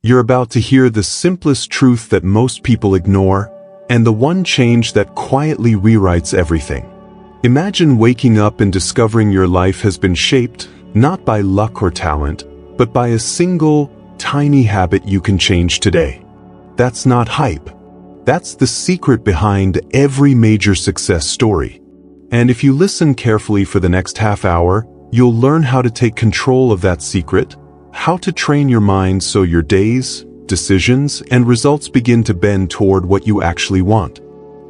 You're about to hear the simplest truth that most people ignore, and the one change that quietly rewrites everything. Imagine waking up and discovering your life has been shaped, not by luck or talent, but by a single, tiny habit you can change today. That's not hype. That's the secret behind every major success story. And if you listen carefully for the next half hour, you'll learn how to take control of that secret, how to train your mind so your days, decisions, and results begin to bend toward what you actually want.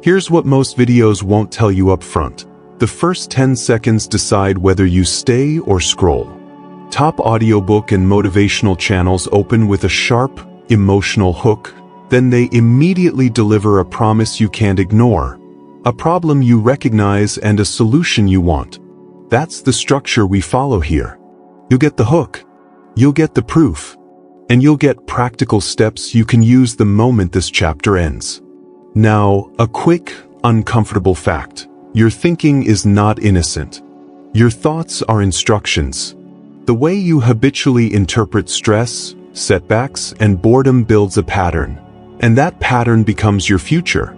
Here's what most videos won't tell you up front. The first 10 seconds decide whether you stay or scroll. Top audiobook and motivational channels open with a sharp, emotional hook, then they immediately deliver a promise you can't ignore, a problem you recognize, and a solution you want. That's the structure we follow here. You'll get the hook, you'll get the proof, and you'll get practical steps you can use the moment this chapter ends. Now, a quick, uncomfortable fact. Your thinking is not innocent. Your thoughts are instructions. The way you habitually interpret stress, setbacks, and boredom builds a pattern, and that pattern becomes your future.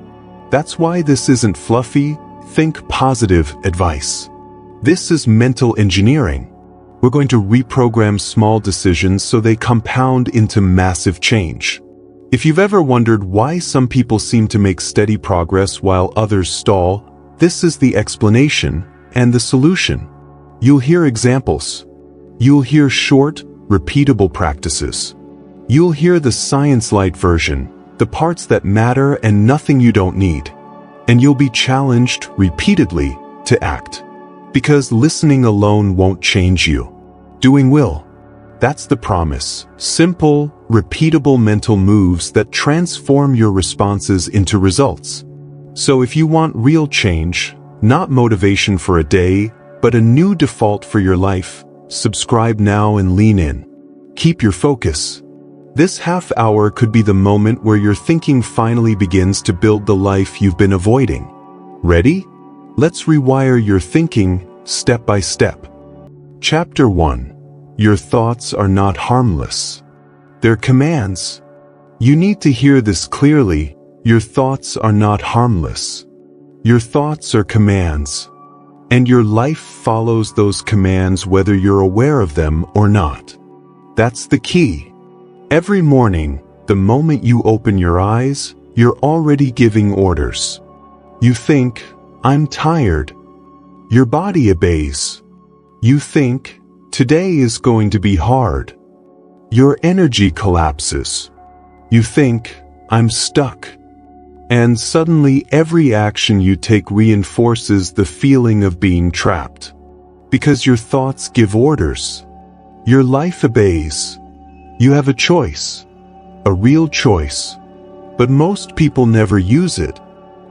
That's why this isn't fluffy, think positive advice. This is mental engineering. We're going to reprogram small decisions so they compound into massive change. If you've ever wondered why some people seem to make steady progress while others stall, this is the explanation and the solution. You'll hear examples. You'll hear short, repeatable practices. You'll hear the science-light version, the parts that matter and nothing you don't need. And you'll be challenged repeatedly to act. Because listening alone won't change you. Doing will. That's the promise. Simple, repeatable mental moves that transform your responses into results. So if you want real change, not motivation for a day, but a new default for your life, subscribe now and lean in. Keep your focus. This half hour could be the moment where your thinking finally begins to build the life you've been avoiding. Ready? Let's rewire your thinking step by step. Chapter 1. Your thoughts are not harmless. They're commands. You need to hear this clearly. Your thoughts are not harmless. Your thoughts are commands. And your life follows those commands whether you're aware of them or not. That's the key. Every morning, the moment you open your eyes, you're already giving orders. You think, I'm tired. Your body obeys. You think, today is going to be hard. Your energy collapses. You think, I'm stuck. And suddenly every action you take reinforces the feeling of being trapped. Because your thoughts give orders. Your life obeys. You have a choice. A real choice. But most people never use it.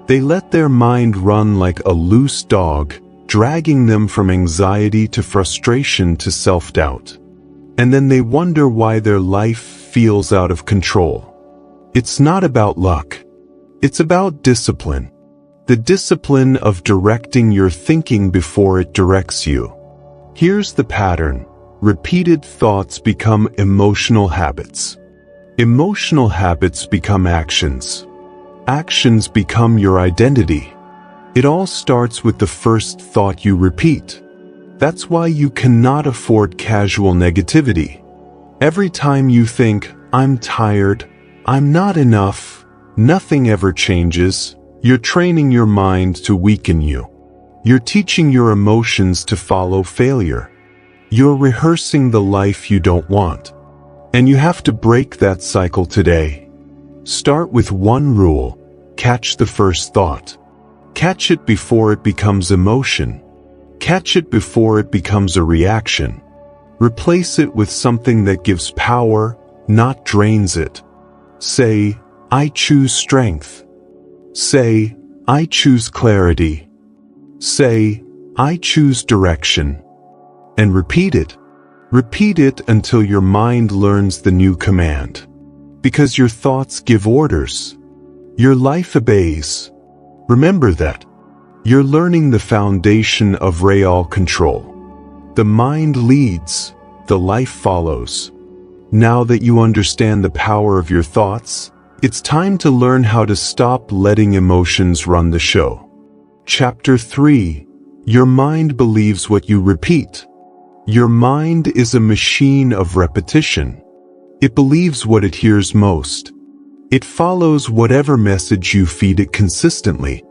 They let their mind run like a loose dog, dragging them from anxiety to frustration to self-doubt. And then they wonder why their life feels out of control. It's not about luck. It's about discipline. The discipline of directing your thinking before it directs you. Here's the pattern. Repeated thoughts become emotional habits. Emotional habits become actions. Actions become your identity. It all starts with the first thought you repeat. That's why you cannot afford casual negativity. Every time you think, I'm tired, I'm not enough, nothing ever changes, you're training your mind to weaken you. You're teaching your emotions to follow failure. You're rehearsing the life you don't want. And you have to break that cycle today. Start with one rule. Catch the first thought. Catch it before it becomes emotion. Catch it before it becomes a reaction. Replace it with something that gives power, not drains it. Say, I choose strength. Say, I choose clarity. Say, I choose direction. And repeat it. Repeat it until your mind learns the new command. Because your thoughts give orders. Your life obeys. Remember that. You're learning the foundation of real control. The mind leads, the life follows. Now that you understand the power of your thoughts, it's time to learn how to stop letting emotions run the show. Chapter 3. Your mind believes what you repeat. Your mind is a machine of repetition. It believes what it hears most. It follows whatever message you feed it consistently.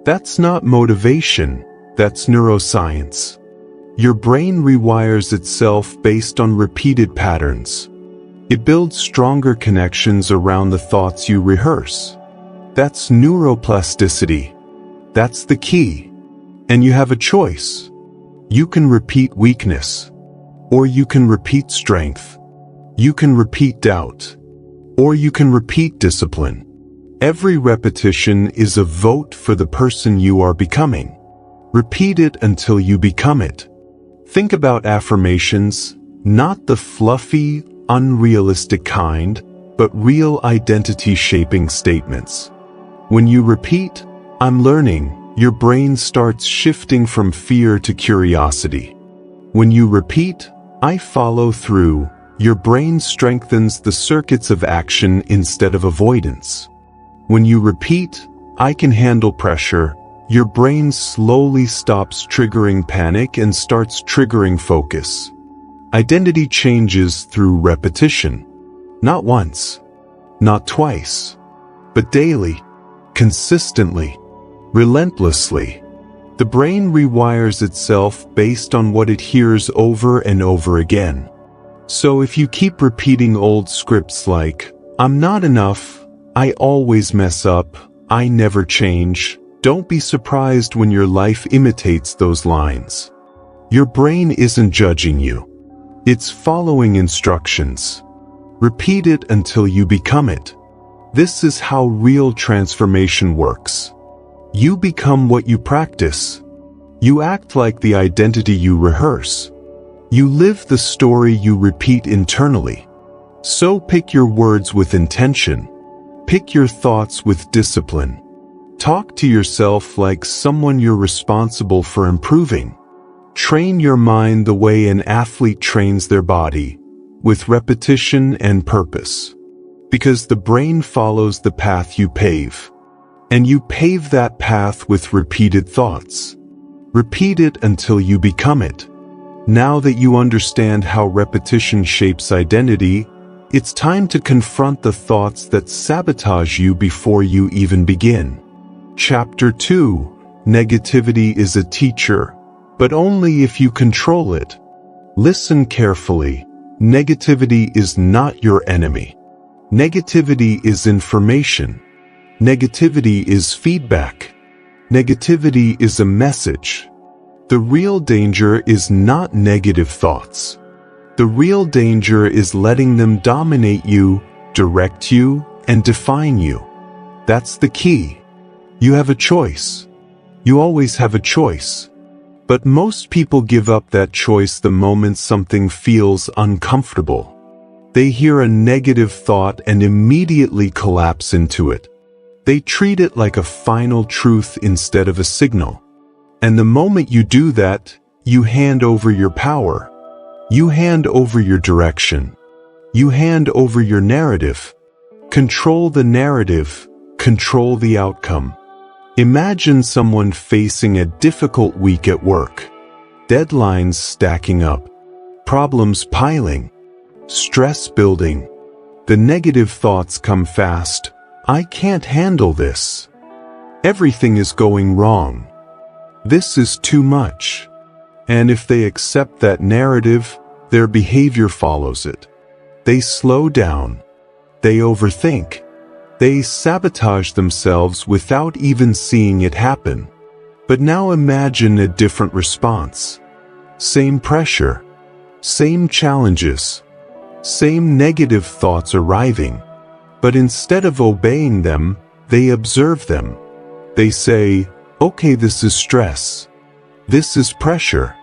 That's not motivation, that's neuroscience. Your brain rewires itself based on repeated patterns. It builds stronger connections around the thoughts you rehearse. That's neuroplasticity. That's the key. And you have a choice. You can repeat weakness, or you can repeat strength. You can repeat doubt, or you can repeat discipline. Every repetition is a vote for the person you are becoming. Repeat it until you become it. Think about affirmations, not the fluffy, unrealistic kind, but real identity-shaping statements. When you repeat, "I'm learning," your brain starts shifting from fear to curiosity. When you repeat, "I follow through," your brain strengthens the circuits of action instead of avoidance. When you repeat, "I can handle pressure," your brain slowly stops triggering panic and starts triggering focus. Identity changes through repetition. Not once, not twice, but daily, consistently, relentlessly. The brain rewires itself based on what it hears over and over again. So if you keep repeating old scripts like, "I'm not enough," "I always mess up," "I never change," don't be surprised when your life imitates those lines. Your brain isn't judging you. It's following instructions. Repeat it until you become it. This is how real transformation works. You become what you practice. You act like the identity you rehearse. You live the story you repeat internally. So pick your words with intention. Pick your thoughts with discipline. Talk to yourself like someone you're responsible for improving. Train your mind the way an athlete trains their body, with repetition and purpose. Because the brain follows the path you pave. And you pave that path with repeated thoughts. Repeat it until you become it. Now that you understand how repetition shapes identity, it's time to confront the thoughts that sabotage you before you even begin. Chapter 2. Negativity is a teacher, but only if you control it. Listen carefully. Negativity is not your enemy. Negativity is information. Negativity is feedback. Negativity is a message. The real danger is not negative thoughts. The real danger is letting them dominate you, direct you, and define you. That's the key. You have a choice. You always have a choice. But most people give up that choice the moment something feels uncomfortable. They hear a negative thought and immediately collapse into it. They treat it like a final truth instead of a signal. And the moment you do that, you hand over your power. You hand over your direction. You hand over your narrative. Control the narrative. Control the outcome. Imagine someone facing a difficult week at work. Deadlines stacking up. Problems piling. Stress building. The negative thoughts come fast. "I can't handle this. Everything is going wrong. This is too much." And if they accept that narrative, their behavior follows it. They slow down. They overthink. They sabotage themselves without even seeing it happen. But now imagine a different response. Same pressure. Same challenges. Same negative thoughts arriving. But instead of obeying them, they observe them. They say, "Okay, this is stress. This is pressure.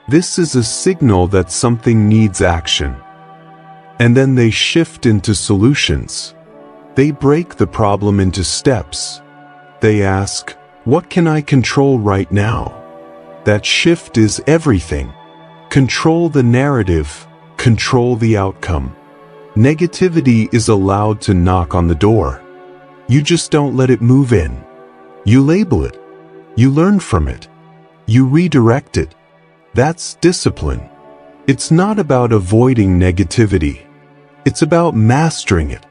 This is a signal that something needs action." And then they shift into solutions. They break the problem into steps. They ask, "What can I control right now?" That shift is everything. Control the narrative. Control the outcome. Negativity is allowed to knock on the door. You just don't let it move in. You label it. You learn from it. You redirect it. That's discipline. It's not about avoiding negativity. It's about mastering it.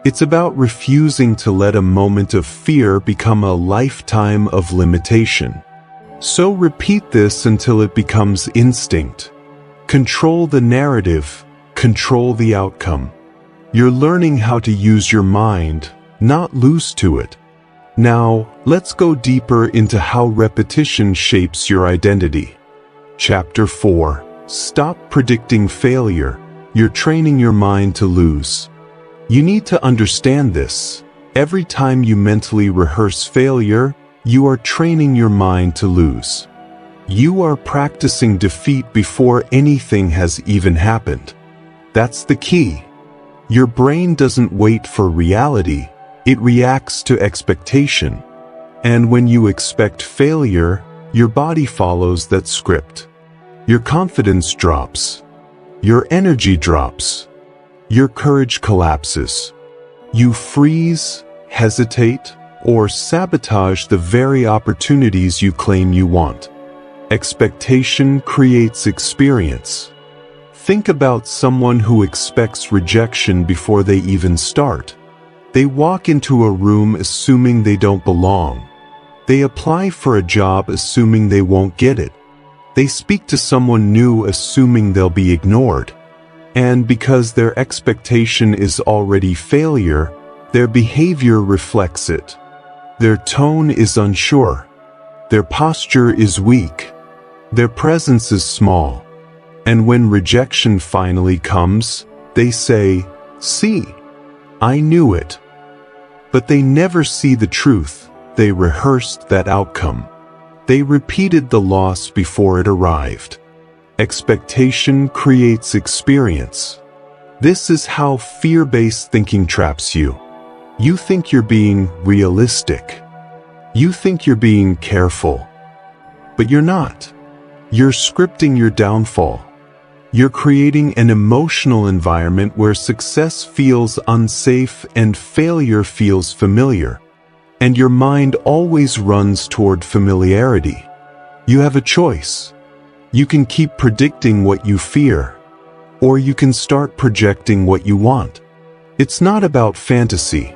It's about refusing to let a moment of fear become a lifetime of limitation. So repeat this until it becomes instinct. Control the narrative. Control the outcome. You're learning how to use your mind, not lose to it. Now, let's go deeper into how repetition shapes your identity. Chapter 4. Stop predicting failure. You're training your mind to lose. You need to understand this. Every time you mentally rehearse failure, you are training your mind to lose. You are practicing defeat before anything has even happened. That's the key. Your brain doesn't wait for reality, it reacts to expectation. And when you expect failure, your body follows that script. Your confidence drops. Your energy drops. Your courage collapses. You freeze, hesitate, or sabotage the very opportunities you claim you want. Expectation creates experience. Think about someone who expects rejection before they even start. They walk into a room assuming they don't belong. They apply for a job assuming they won't get it. They speak to someone new assuming they'll be ignored. And because their expectation is already failure, their behavior reflects it. Their tone is unsure. Their posture is weak. Their presence is small. And when rejection finally comes, they say, "See, I knew it." But they never see the truth. They rehearsed that outcome. They repeated the loss before it arrived. Expectation creates experience. This is how fear-based thinking traps you. You think you're being realistic. You think you're being careful. But you're not. You're scripting your downfall. You're creating an emotional environment where success feels unsafe and failure feels familiar. And your mind always runs toward familiarity. You have a choice. You can keep predicting what you fear, or you can start projecting what you want. It's not about fantasy.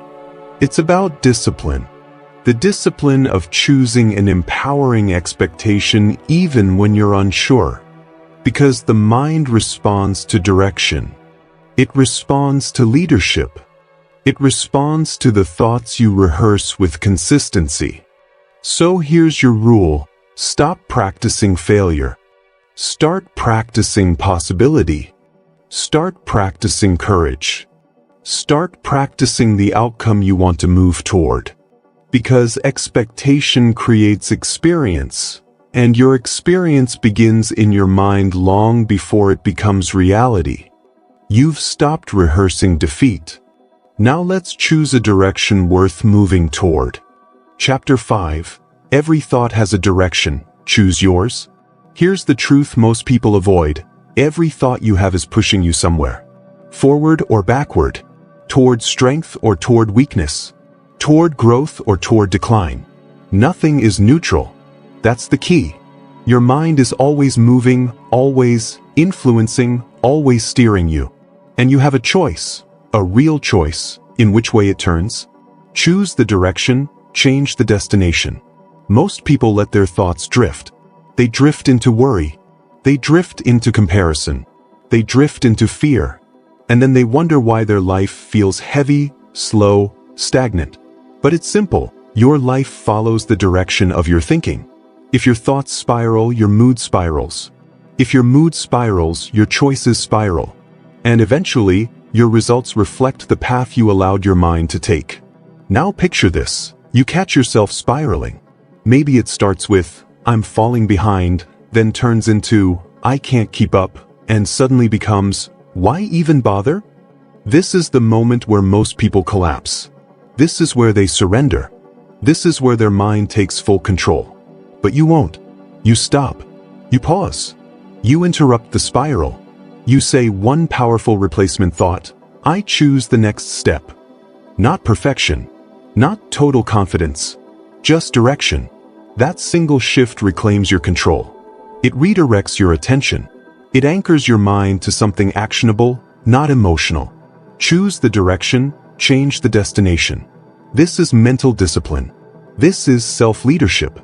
It's about discipline. The discipline of choosing an empowering expectation even when you're unsure. Because the mind responds to direction. It responds to leadership. It responds to the thoughts you rehearse with consistency. So here's your rule. Stop practicing failure. Start practicing possibility. Start practicing courage. Start practicing the outcome you want to move toward. Because expectation creates experience. And your experience begins in your mind long before it becomes reality. You've stopped rehearsing defeat. Now let's choose a direction worth moving toward. Chapter 5. Every thought has a direction. Choose yours. Here's the truth most people avoid. Every thought you have is pushing you somewhere. Forward or backward. Toward strength or toward weakness. Toward growth or toward decline. Nothing is neutral. That's the key. Your mind is always moving, always influencing, always steering you. And you have a choice, a real choice, in which way it turns. Choose the direction, change the destination. Most people let their thoughts drift. They drift into worry. They drift into comparison. They drift into fear. And then they wonder why their life feels heavy, slow, stagnant. But it's simple. Your life follows the direction of your thinking. If your thoughts spiral, your mood spirals. If your mood spirals, your choices spiral. And eventually, your results reflect the path you allowed your mind to take. Now picture this. You catch yourself spiraling. Maybe it starts with, "I'm falling behind," then turns into, "I can't keep up," and suddenly becomes, "Why even bother?" This is the moment where most people collapse. This is where they surrender. This is where their mind takes full control. But you won't. You stop. You pause. You interrupt the spiral. You say one powerful replacement thought, I choose the next step. Not perfection, not total confidence, just direction. That single shift reclaims your control. It redirects your attention. It anchors your mind to something actionable, not emotional. Choose the direction, change the destination. This is mental discipline. This is self-leadership.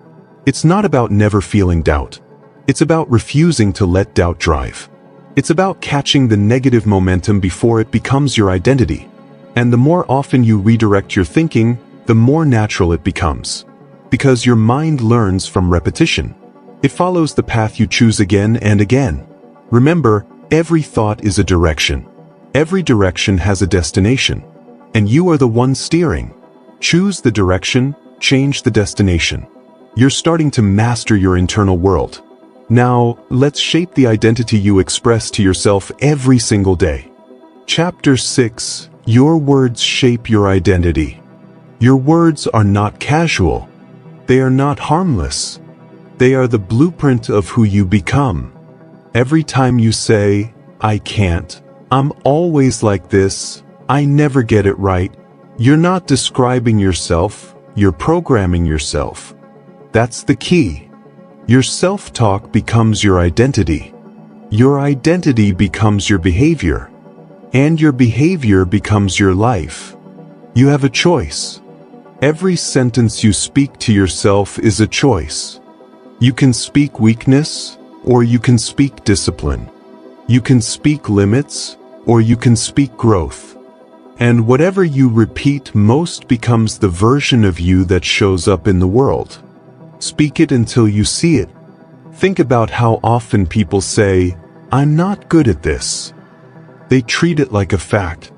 It's not about never feeling doubt. It's about refusing to let doubt drive. It's about catching the negative momentum before it becomes your identity. And the more often you redirect your thinking, the more natural it becomes. Because your mind learns from repetition. It follows the path you choose again and again. Remember, every thought is a direction. Every direction has a destination. And you are the one steering. Choose the direction, change the destination. You're starting to master your internal world. Now, let's shape the identity you express to yourself every single day. Chapter 6. Your words shape your identity. Your words are not casual. They are not harmless. They are the blueprint of who you become. Every time you say, I can't, I'm always like this, I never get it right, you're not describing yourself, you're programming yourself. That's the key. Your self-talk becomes your identity. Your identity becomes your behavior. And your behavior becomes your life. You have a choice. Every sentence you speak to yourself is a choice. You can speak weakness, or you can speak discipline. You can speak limits, or you can speak growth. And whatever you repeat most becomes the version of you that shows up in the world. Speak it until you see it. Think about how often people say, I'm not good at this. They treat it like a fact.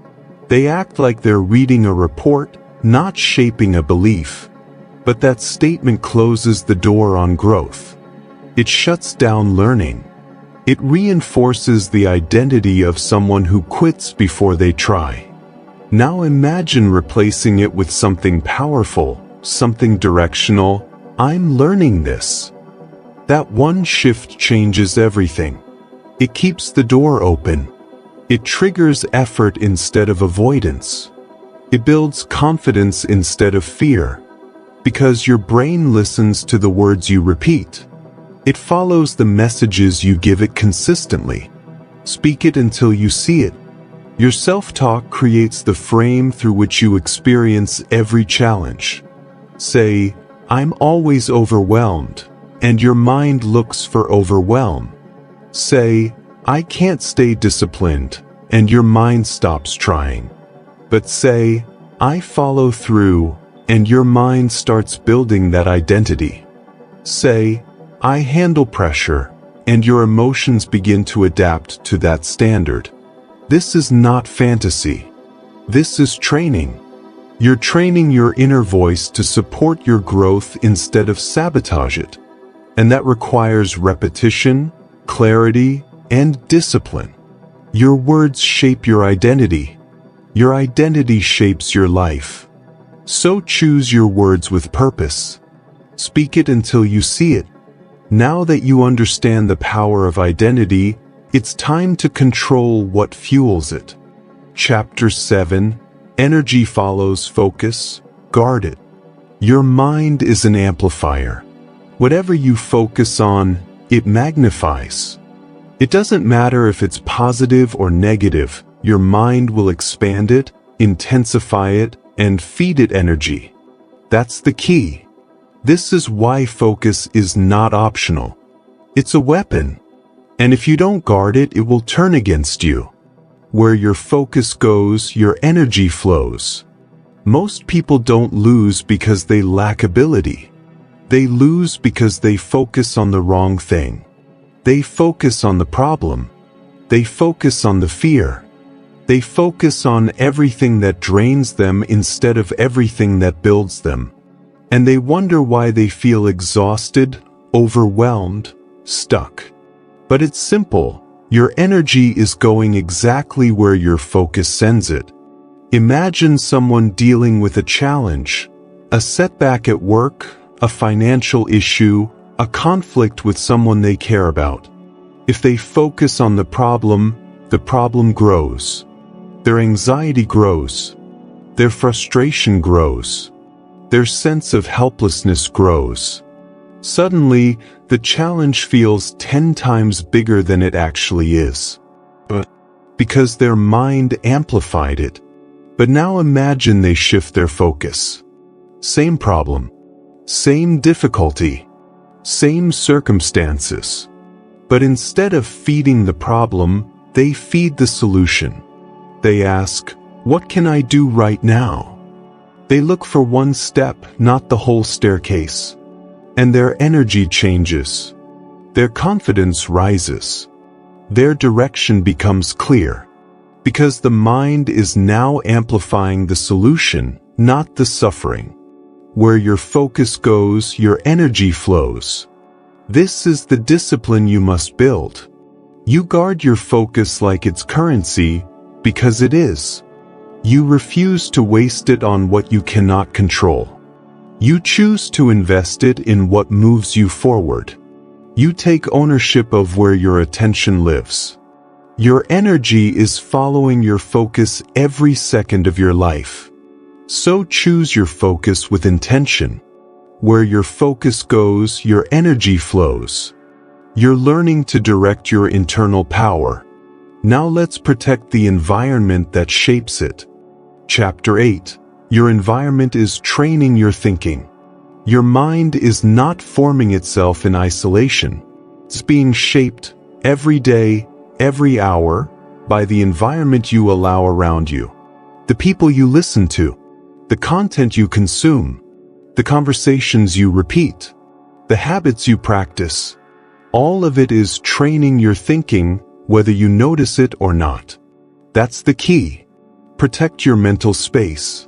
They act like they're reading a report, not shaping a belief. But that statement closes the door on growth. It shuts down learning. It reinforces the identity of someone who quits before they try. Now imagine replacing it with something powerful, something directional. I'm learning this. That one shift changes everything. It keeps the door open. It triggers effort instead of avoidance. It builds confidence instead of fear. Because your brain listens to the words you repeat. It follows the messages you give it consistently. Speak it until you see it. Your self-talk creates the frame through which you experience every challenge. Say, I'm always overwhelmed, and your mind looks for overwhelm. Say, I can't stay disciplined, and your mind stops trying. But say, I follow through, and your mind starts building that identity. Say, I handle pressure, and your emotions begin to adapt to that standard. This is not fantasy. This is training. You're training your inner voice to support your growth instead of sabotage it. And that requires repetition, clarity, and discipline. Your words shape your identity. Your identity shapes your life. So choose your words with purpose. Speak it until you see it. Now that you understand the power of identity, it's time to control what fuels it. Chapter 7. Energy follows focus. Guard it. Your mind is an amplifier. Whatever you focus on, it magnifies. It doesn't matter if it's positive or negative, your mind will expand it, intensify it, and feed it energy. That's the key. This is why focus is not optional. It's a weapon. And if you don't guard it, it will turn against you. Where your focus goes, your energy flows. Most people don't lose because they lack ability. They lose because they focus on the wrong thing. They focus on the problem. They focus on the fear. They focus on everything that drains them instead of everything that builds them. And they wonder why they feel exhausted, overwhelmed, stuck. But it's simple. Your energy is going exactly where your focus sends it. Imagine someone dealing with a challenge, a setback at work, a financial issue, a conflict with someone they care about. If they focus on the problem grows. their anxiety grows, their frustration grows, their sense of helplessness grows. Suddenly, the challenge feels 10 times bigger than it actually is. But because their mind amplified it. But now imagine they shift their focus. Same problem, same difficulty, same circumstances. But instead of feeding the problem, they feed the solution. They ask, "What can I do right now?" They look for one step, not the whole staircase. And their energy changes. Their confidence rises. Their direction becomes clear. Because the mind is now amplifying the solution, not the suffering. Where your focus goes, your energy flows. This is the discipline you must build. You guard your focus like it's currency, because it is. You refuse to waste it on what you cannot control. You choose to invest it in what moves you forward. You take ownership of where your attention lives. Your energy is following your focus every second of your life. So choose your focus with intention. Where your focus goes, your energy flows. You're learning to direct your internal power. Now let's protect the environment that shapes it. Chapter 8. Your environment is training your thinking. Your mind is not forming itself in isolation. It's being shaped every day, every hour, by the environment you allow around you. The people you listen to, the content you consume, the conversations you repeat, the habits you practice. All of it is training your thinking, whether you notice it or not. That's the key. Protect your mental space.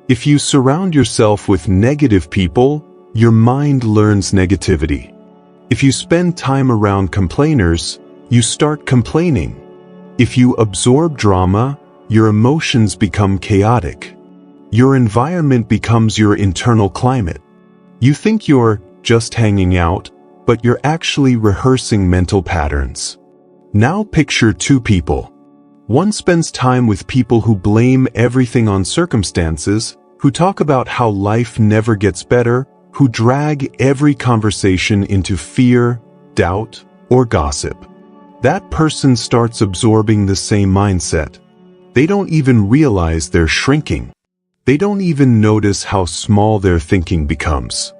If you surround yourself with negative people, your mind learns negativity. If you spend time around complainers, you start complaining. If you absorb drama, your emotions become chaotic. Your environment becomes your internal climate. You think you're just hanging out, but you're actually rehearsing mental patterns. Now picture two people. One spends time with people who blame everything on circumstances, who talk about how life never gets better, who drag every conversation into fear, doubt, or gossip. That person starts absorbing the same mindset. They don't even realize they're shrinking. They don't even notice how small their thinking becomes.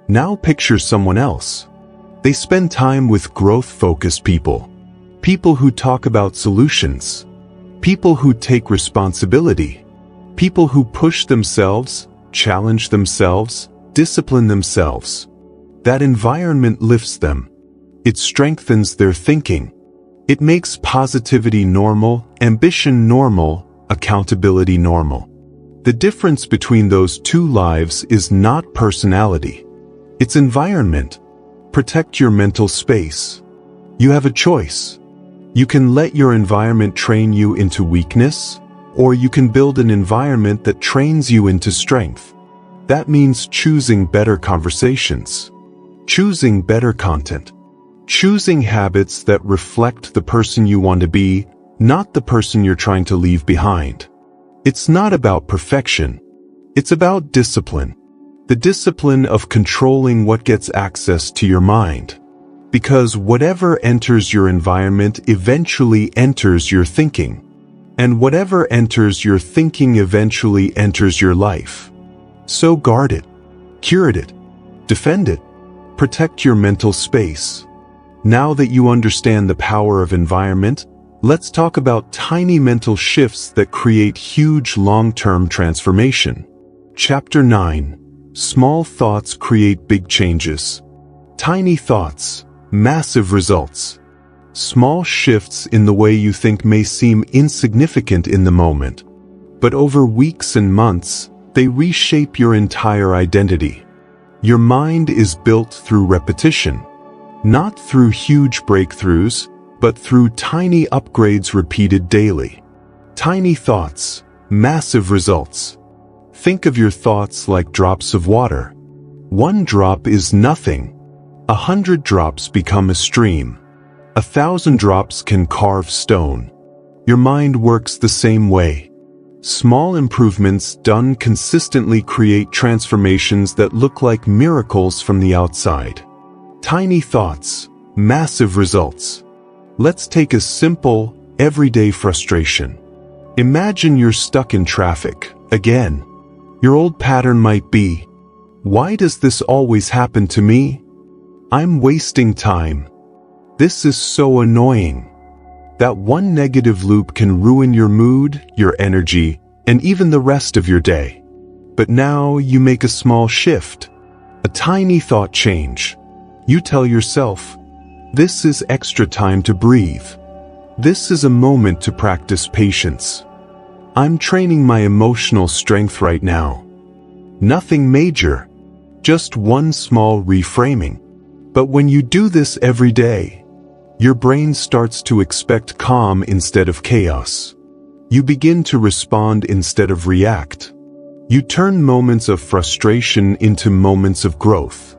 Now picture someone else. They spend time with growth-focused people. People who talk about solutions. People who take responsibility. People who push themselves, challenge themselves, discipline themselves. That environment lifts them. It strengthens their thinking. It makes positivity normal, ambition normal, accountability normal. The difference between those two lives is not personality. It's environment. Protect your mental space. You have a choice. You can let your environment train you into weakness, or you can build an environment that trains you into strength. That means choosing better conversations, choosing better content, choosing habits that reflect the person you want to be, not the person you're trying to leave behind. It's not about perfection. It's about discipline. The discipline of controlling what gets access to your mind. Because whatever enters your environment eventually enters your thinking. And whatever enters your thinking eventually enters your life. So guard it, curate it, defend it, protect your mental space. Now that you understand the power of environment, let's talk about tiny mental shifts that create huge long-term transformation. Chapter 9. Small thoughts create big changes. Tiny thoughts, massive results. Small shifts in the way you think may seem insignificant in the moment, but over weeks and months, they reshape your entire identity. Your mind is built through repetition, not through huge breakthroughs, but through tiny upgrades repeated daily. Tiny thoughts, massive results. Think of your thoughts like drops of water. One drop is nothing. 100 drops become a stream. 1,000 drops can carve stone. Your mind works the same way. Small improvements done consistently create transformations that look like miracles from the outside. Tiny thoughts, massive results. Let's take a simple, everyday frustration. Imagine you're stuck in traffic, again. Your old pattern might be, why does this always happen to me? I'm wasting time. This is so annoying. That one negative loop can ruin your mood, your energy, and even the rest of your day. But now you make a small shift, a tiny thought change. You tell yourself, this is extra time to breathe. This is a moment to practice patience. I'm training my emotional strength right now. Nothing major, just one small reframing. But when you do this every day, your brain starts to expect calm instead of chaos. You begin to respond instead of react. You turn moments of frustration into moments of growth.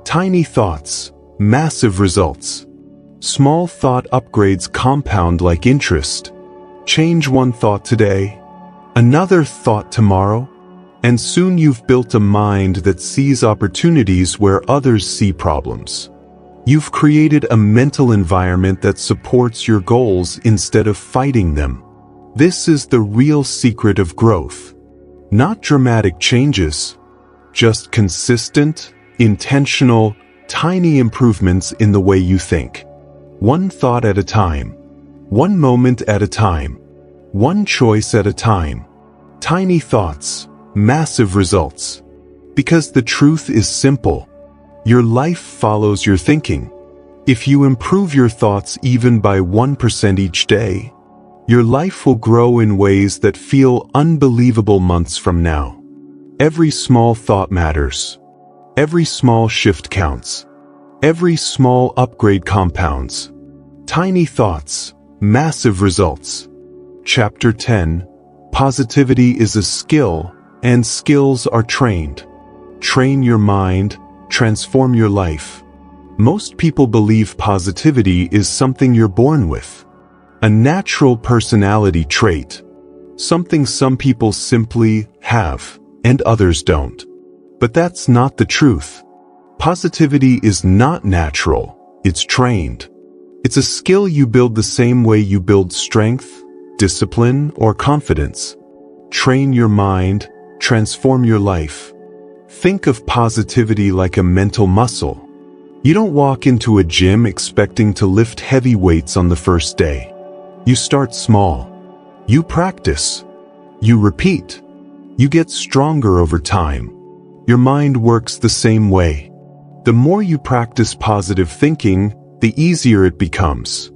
Tiny thoughts, massive results. Small thought upgrades compound like interest. Change one thought today, another thought tomorrow, and soon you've built a mind that sees opportunities where others see problems. You've created a mental environment that supports your goals instead of fighting them. This is the real secret of growth. Not dramatic changes, just consistent, intentional, tiny improvements in the way you think. One thought at a time. One moment at a time. One choice at a time. Tiny thoughts, massive results. Because the truth is simple. Your life follows your thinking. If you improve your thoughts even by 1% each day, your life will grow in ways that feel unbelievable months from now. Every small thought matters. Every small shift counts. Every small upgrade compounds. Tiny thoughts, massive results. Chapter 10. Positivity is a skill, and skills are trained. Train your mind, transform your life. Most people believe positivity is something you're born with. A natural personality trait. Something some people simply have, and others don't. But that's not the truth. Positivity is not natural, it's trained. It's a skill you build the same way you build strength, discipline, or confidence. Train your mind, transform your life. Think of positivity like a mental muscle. You don't walk into a gym expecting to lift heavy weights on the first day. You start small. You practice. You repeat. You get stronger over time. Your mind works the same way. The more you practice positive thinking, the easier it becomes.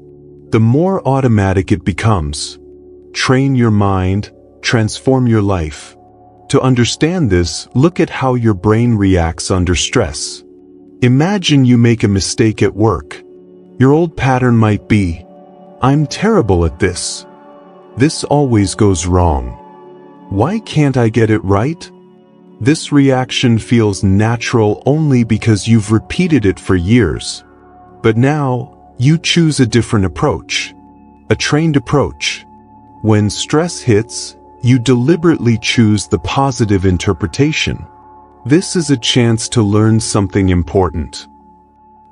The more automatic it becomes. Train your mind, transform your life. To understand this, look at how your brain reacts under stress. Imagine you make a mistake at work. Your old pattern might be, I'm terrible at this. This always goes wrong. Why can't I get it right? This reaction feels natural only because you've repeated it for years. But now, you choose a different approach. A trained approach. When stress hits, you deliberately choose the positive interpretation. This is a chance to learn something important.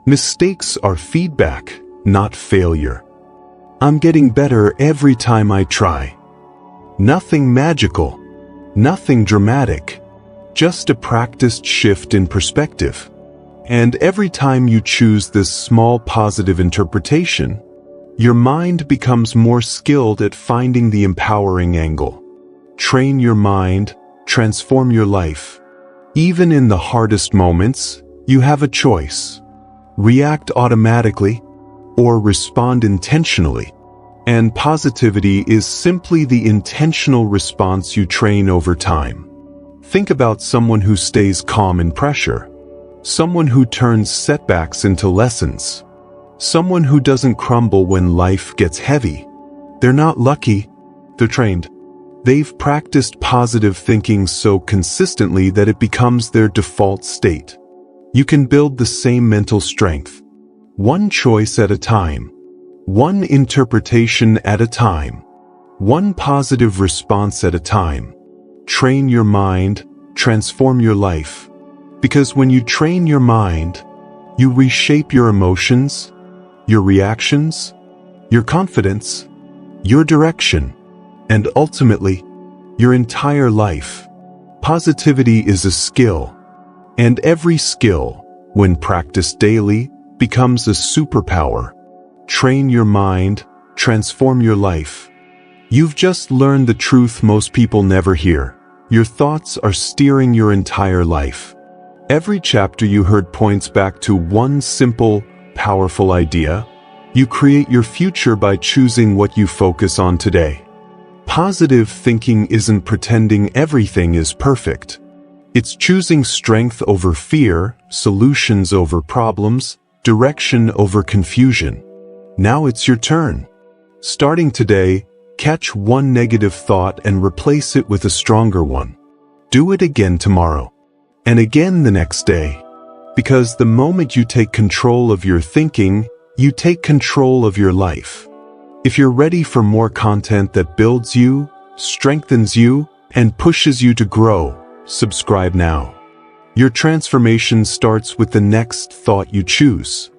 Mistakes are feedback, not failure. I'm getting better every time I try. Nothing magical. Nothing dramatic. Just a practiced shift in perspective. And every time you choose this small positive interpretation, your mind becomes more skilled at finding the empowering angle. Train your mind, transform your life. Even in the hardest moments, you have a choice. React automatically, or respond intentionally. And positivity is simply the intentional response you train over time. Think about someone who stays calm in pressure. Someone who turns setbacks into lessons. Someone who doesn't crumble when life gets heavy. They're not lucky, they're trained. They've practiced positive thinking so consistently that it becomes their default state. You can build the same mental strength. One choice at a time. One interpretation at a time. one positive response at a time. Train your mind, transform your life. Because when you train your mind, you reshape your emotions, your reactions, your confidence, your direction, and ultimately, your entire life. Positivity is a skill, and every skill, when practiced daily, becomes a superpower. Train your mind, transform your life. You've just learned the truth most people never hear. Your thoughts are steering your entire life. Every chapter you heard points back to one simple, powerful idea. You create your future by choosing what you focus on today. Positive thinking isn't pretending everything is perfect. It's choosing strength over fear, solutions over problems, direction over confusion. Now it's your turn. Starting today, catch one negative thought and replace it with a stronger one. Do it again tomorrow. And again the next day. Because the moment you take control of your thinking, you take control of your life. If you're ready for more content that builds you, strengthens you, and pushes you to grow, subscribe now. Your transformation starts with the next thought you choose.